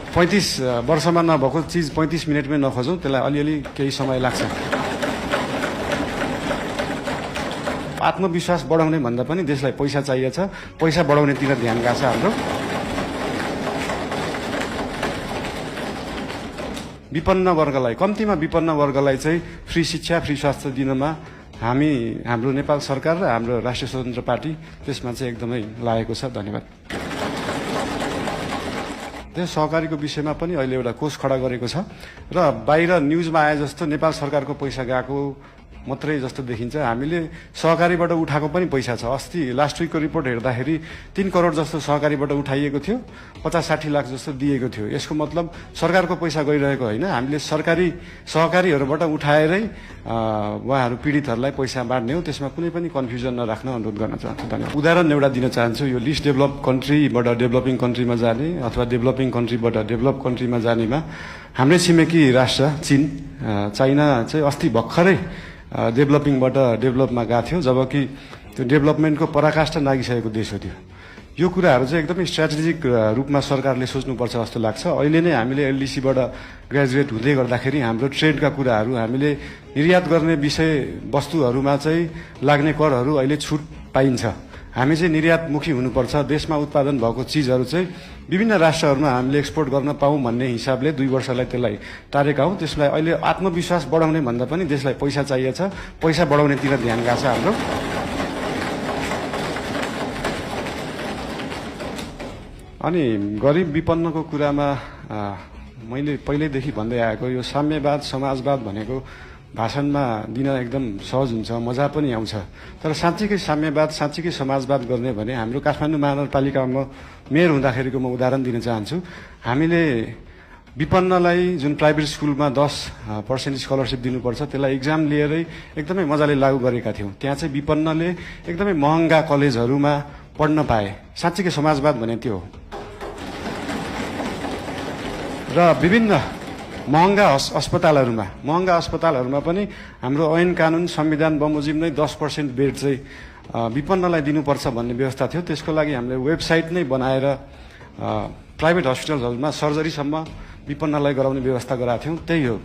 35 वर्षमा नभएको चिज 35 मिनटमै नखोजौँ, त्यसलाई अलिअलि केही समय लाग्छ। आत्मविश्वास बढाउने भन्दा पनि देशलाई पैसा चाहिएको छ, पैसा बढाउनेतिर ध्यान गएको छ हाम्रो। विपन्न वर्गलाई, कम्तीमा विपन्न वर्गलाई चाहिँ फ्री शिक्षा, फ्री स्वास्थ्य दिनमा हाम्रो नेपाल सरकार र हाम्रो राष्ट्रिय स्वतन्त्र पार्टी त्यसमा चाहिँ एकदमै लागेको छ। धन्यवाद। त्यस सहकारीको विषयमा पनि अहिले एउटा कोष खडा गरेको छ र बाहिर न्युजमा आए जस्तो नेपाल सरकारको पैसा गएको मात्रै जस्तो देखिन्छ। हामीले सहकारीबाट उठाएको पनि पैसा छ। अस्ति लास्ट विकको रिपोर्ट हेर्दाखेरि 3 करोड जस्तो सहकारीबाट उठाइएको थियो, 50-60 लाख जस्तो दिएको थियो। यसको मतलब सरकारको पैसा गइरहेको होइन, हामीले सहकारीहरूबाट उठाएरै उहाँहरू पीडितहरूलाई पैसा बाँड्ने हो। त्यसमा कुनै पनि कन्फ्युजन नराख्न अनुरोध गर्न चाहन्छु। धन्यवाद। उदाहरण एउटा दिन चाहन्छु। यो लिस्ट डेभलप कन्ट्रीबाट डेभलपिङ कन्ट्रीमा जाने अथवा डेभलपिङ कन्ट्रीबाट डेभलप कन्ट्रीमा जानेमा हाम्रै छिमेकी राष्ट्र चाइना चाहिँ अस्ति भर्खरै डेभलपिङबाट डेभलपमा गएको थियो, जबकि त्यो डेभलपमेन्टको पराकाष्ठा नागिसकेको देश हो त्यो। यो कुराहरू चाहिँ एकदमै स्ट्राटेजिक रूपमा सरकारले सोच्नुपर्छ जस्तो लाग्छ। अहिले नै हामीले एलडीसीबाट ग्रेजुएट हुँदै गर्दाखेरि हाम्रो ट्रेडका कुराहरू, हामीले निर्यात गर्ने वस्तुहरूमा चाहिँ लाग्ने करहरू अहिले छुट पाइन्छ। हामी चाहिँ निर्यातमुखी हुनुपर्छ। देशमा उत्पादन भएको चिजहरू चाहिँ विभिन्न राष्ट्रहरूमा हामीले एक्सपोर्ट गर्न पाऊँ भन्ने हिसाबले 2 वर्षलाई त्यसलाई टारेका हौँ। त्यसलाई अहिले आत्मविश्वास बढाउने भन्दा पनि देशलाई पैसा चाहिएको छ, पैसा बढाउनेतिर ध्यान गएको छ हाम्रो। अनि गरिब विपन्नको कुरामा मैले पहिल्यैदेखि भन्दै आएको यो साम्यवाद, समाजवाद भनेको भाषणमा दिन एकदम सहज हुन्छ, मजा पनि आउँछ। तर साँच्चीकै साम्यवाद, साँच्चीकै समाजवाद गर्ने भने हाम्रो काठमाडौँ महानगरपालिकामा मेयर हुँदाखेरिको म उदाहरण दिन चाहन्छु। हामीले विपन्नलाई जुन प्राइभेट स्कुलमा 10% स्कलरसिप दिनुपर्छ, त्यसलाई इक्जाम लिएरै एकदमै मजाले लागू गरेका थियौँ। त्यहाँ चाहिँ विपन्नले एकदमै महँगा कलेजहरूमा पढ्न पाए। साँच्चीकै समाजवाद भने त्यो हो। र विभिन्न महँगा अस्पतालहरूमा पनि हाम्रो ऐन कानुन संविधान बमोजिम नै 10% बेड चाहिँ विपन्नलाई दिनुपर्छ भन्ने व्यवस्था थियो। त्यसको लागि हामीले वेबसाइट नै बनाएर प्राइभेट हस्पिटलहरूमा सर्जरीसम्म विपन्नलाई गराउने व्यवस्था गराएको थियौँ। त्यही हो।